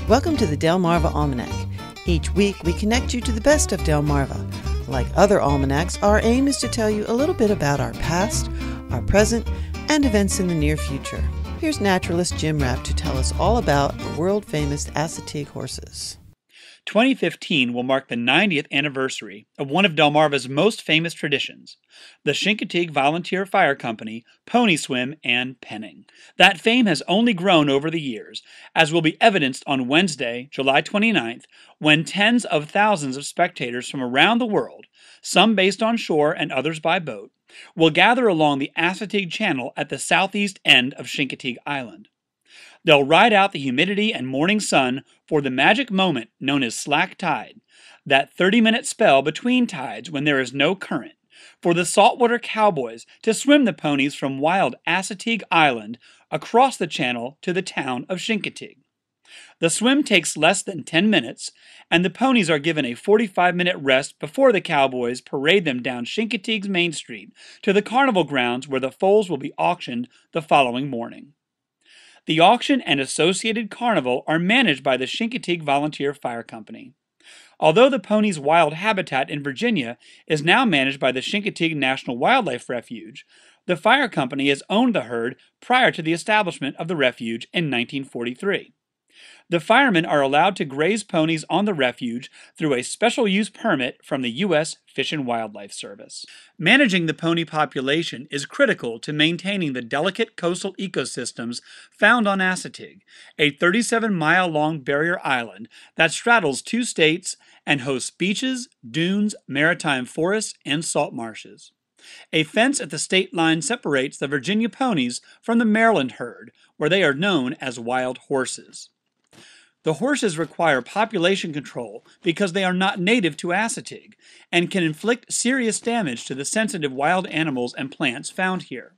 Welcome to the Delmarva Almanac. Each week we connect you to the best of Delmarva. Like other almanacs, our aim is to tell you a little bit about our past, our present, and events in the near future. Here's Naturalist Jim Rapp to tell us all about the world-famous Assateague horses. 2015 will mark the 90th anniversary of one of Delmarva's most famous traditions, the Assateague Volunteer Fire Company, pony swim, and penning. That fame has only grown over the years, as will be evidenced on Wednesday, July 29th, when tens of thousands of spectators from around the world, some based on shore and others by boat, will gather along the Assateague Channel at the southeast end of Assateague Island. They'll ride out the humidity and morning sun for the magic moment known as slack tide, that 30-minute spell between tides when there is no current, for the saltwater cowboys to swim the ponies from wild Assateague Island across the channel to the town of Assateague. The swim takes less than 10 minutes, and the ponies are given a 45-minute rest before the cowboys parade them down Assateague's Main Street to the carnival grounds where the foals will be auctioned the following morning. The auction and associated carnival are managed by the Assateague Volunteer Fire Company. Although the pony's wild habitat in Virginia is now managed by the Assateague National Wildlife Refuge, the fire company has owned the herd prior to the establishment of the refuge in 1943. The firemen are allowed to graze ponies on the refuge through a special use permit from the U.S. Fish and Wildlife Service. Managing the pony population is critical to maintaining the delicate coastal ecosystems found on Assateague, a 37-mile-long barrier island that straddles two states and hosts beaches, dunes, maritime forests, and salt marshes. A fence at the state line separates the Virginia ponies from the Maryland herd, where they are known as wild horses. The horses require population control because they are not native to Assateague and can inflict serious damage to the sensitive wild animals and plants found here.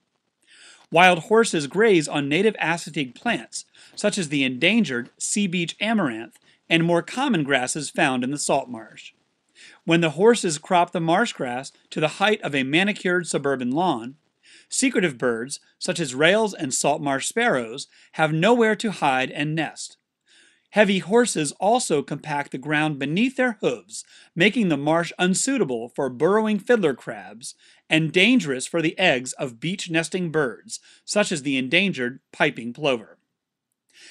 Wild horses graze on native Assateague plants, such as the endangered sea beach amaranth and more common grasses found in the salt marsh. When the horses crop the marsh grass to the height of a manicured suburban lawn, secretive birds, such as rails and salt marsh sparrows, have nowhere to hide and nest. Heavy horses also compact the ground beneath their hooves, making the marsh unsuitable for burrowing fiddler crabs and dangerous for the eggs of beach-nesting birds, such as the endangered piping plover.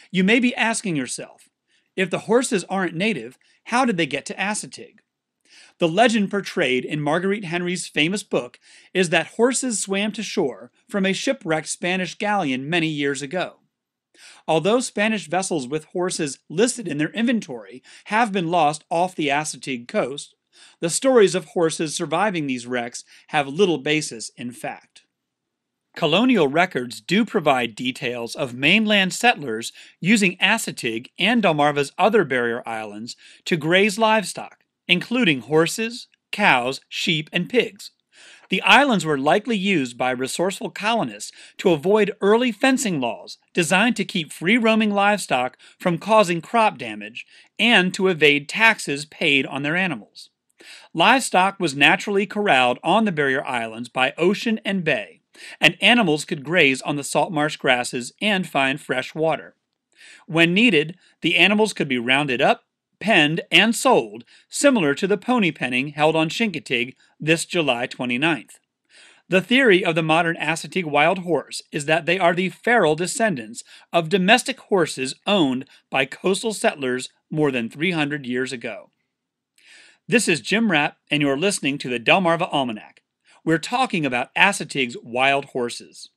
You may be asking yourself, if the horses aren't native, how did they get to Assateague? The legend portrayed in Marguerite Henry's famous book is that horses swam to shore from a shipwrecked Spanish galleon many years ago. Although Spanish vessels with horses listed in their inventory have been lost off the Assateague coast, the stories of horses surviving these wrecks have little basis in fact. Colonial records do provide details of mainland settlers using Assateague and Delmarva's other barrier islands to graze livestock, including horses, cows, sheep, and pigs. The islands were likely used by resourceful colonists to avoid early fencing laws designed to keep free-roaming livestock from causing crop damage and to evade taxes paid on their animals. Livestock was naturally corralled on the barrier islands by ocean and bay, and animals could graze on the salt marsh grasses and find fresh water. When needed, the animals could be rounded up, penned, and sold, similar to the pony penning held on Assateague this July 29th. The theory of the modern Assateague wild horse is that they are the feral descendants of domestic horses owned by coastal settlers more than 300 years ago. This is Jim Rapp, and you're listening to the Delmarva Almanac. We're talking about Assateague's wild horses.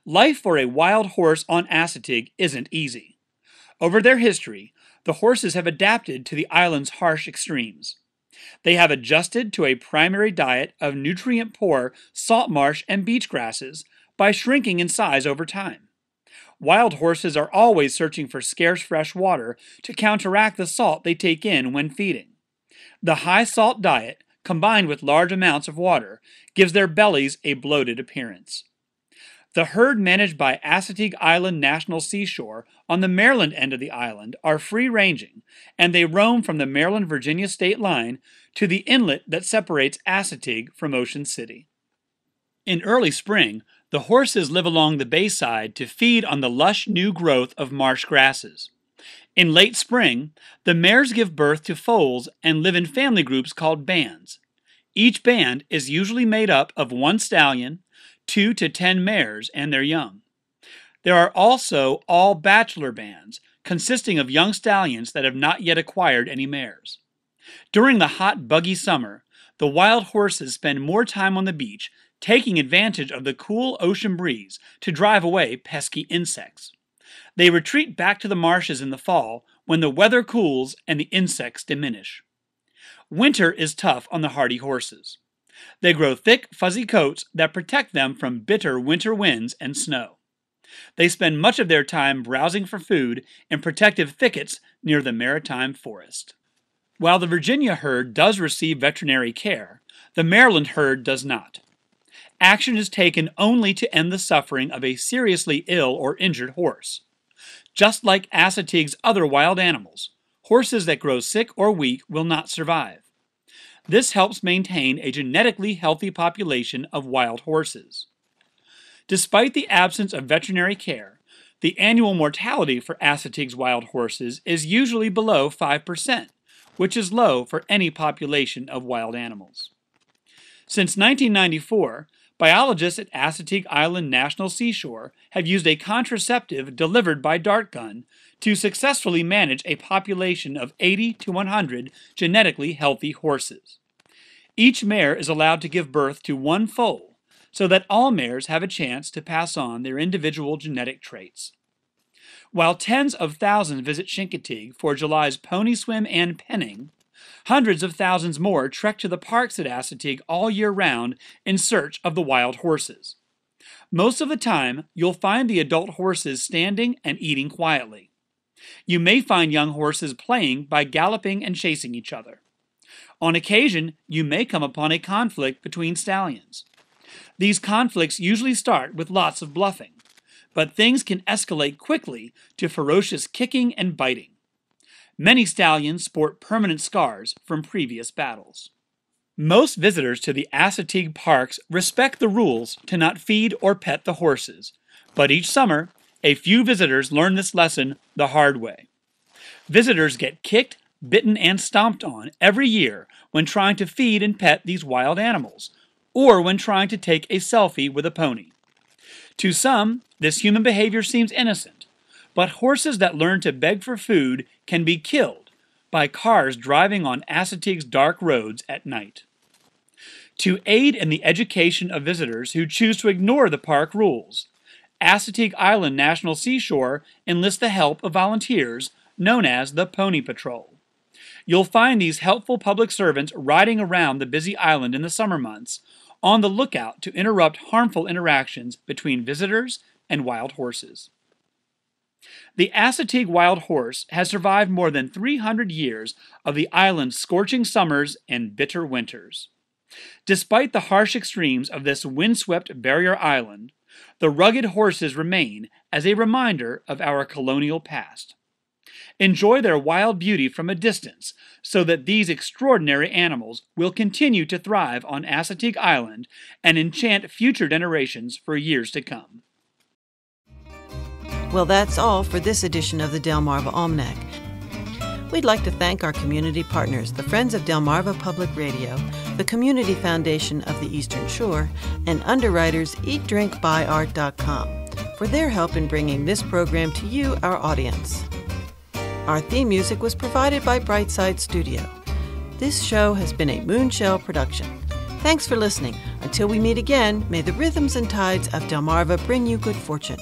Life for a wild horse on Assateague isn't easy. Over their history, the horses have adapted to the island's harsh extremes. They have adjusted to a primary diet of nutrient-poor salt marsh and beach grasses by shrinking in size over time. Wild horses are always searching for scarce fresh water to counteract the salt they take in when feeding. The high salt diet, combined with large amounts of water, gives their bellies a bloated appearance. The herd managed by Assateague Island National Seashore on the Maryland end of the island are free-ranging, and they roam from the Maryland-Virginia state line to the inlet that separates Assateague from Ocean City. In early spring, the horses live along the bayside to feed on the lush new growth of marsh grasses. In late spring, the mares give birth to foals and live in family groups called bands. Each band is usually made up of one stallion, 2 to 10 mares, and their young. There are also all bachelor bands, consisting of young stallions that have not yet acquired any mares. During the hot, buggy summer, the wild horses spend more time on the beach, taking advantage of the cool ocean breeze to drive away pesky insects. They retreat back to the marshes in the fall when the weather cools and the insects diminish. Winter is tough on the hardy horses. They grow thick, fuzzy coats that protect them from bitter winter winds and snow. They spend much of their time browsing for food in protective thickets near the maritime forest. While the Virginia herd does receive veterinary care, the Maryland herd does not. Action is taken only to end the suffering of a seriously ill or injured horse. Just like Assateague's other wild animals, horses that grow sick or weak will not survive. This helps maintain a genetically healthy population of wild horses. Despite the absence of veterinary care, the annual mortality for Assateague's wild horses is usually below 5%, which is low for any population of wild animals. Since 1994, biologists at Assateague Island National Seashore have used a contraceptive delivered by dart gun to successfully manage a population of 80 to 100 genetically healthy horses. Each mare is allowed to give birth to one foal, so that all mares have a chance to pass on their individual genetic traits. While tens of thousands visit Chincoteague for July's pony swim and penning, hundreds of thousands more trek to the parks at Assateague all year round in search of the wild horses. Most of the time, you'll find the adult horses standing and eating quietly. You may find young horses playing by galloping and chasing each other. On occasion, you may come upon a conflict between stallions. These conflicts usually start with lots of bluffing, but things can escalate quickly to ferocious kicking and biting. Many stallions sport permanent scars from previous battles. Most visitors to the Assateague parks respect the rules to not feed or pet the horses, but each summer, a few visitors learn this lesson the hard way. Visitors get kicked, bitten, and stomped on every year when trying to feed and pet these wild animals, or when trying to take a selfie with a pony. To some, this human behavior seems innocent, but horses that learn to beg for food can be killed by cars driving on Assateague's dark roads at night. To aid in the education of visitors who choose to ignore the park rules, Assateague Island National Seashore enlists the help of volunteers known as the Pony Patrol. You'll find these helpful public servants riding around the busy island in the summer months, on the lookout to interrupt harmful interactions between visitors and wild horses. The Assateague wild horse has survived more than 300 years of the island's scorching summers and bitter winters. Despite the harsh extremes of this windswept barrier island, the rugged horses remain as a reminder of our colonial past. Enjoy their wild beauty from a distance so that these extraordinary animals will continue to thrive on Assateague Island and enchant future generations for years to come. Well, that's all for this edition of the Delmarva Almanac. We'd like to thank our community partners, the Friends of Delmarva Public Radio, the Community Foundation of the Eastern Shore, and underwriters EatDrinkBuyArt.com for their help in bringing this program to you, our audience. Our theme music was provided by Brightside Studio. This show has been a Moonshell production. Thanks for listening. Until we meet again, may the rhythms and tides of Delmarva bring you good fortune.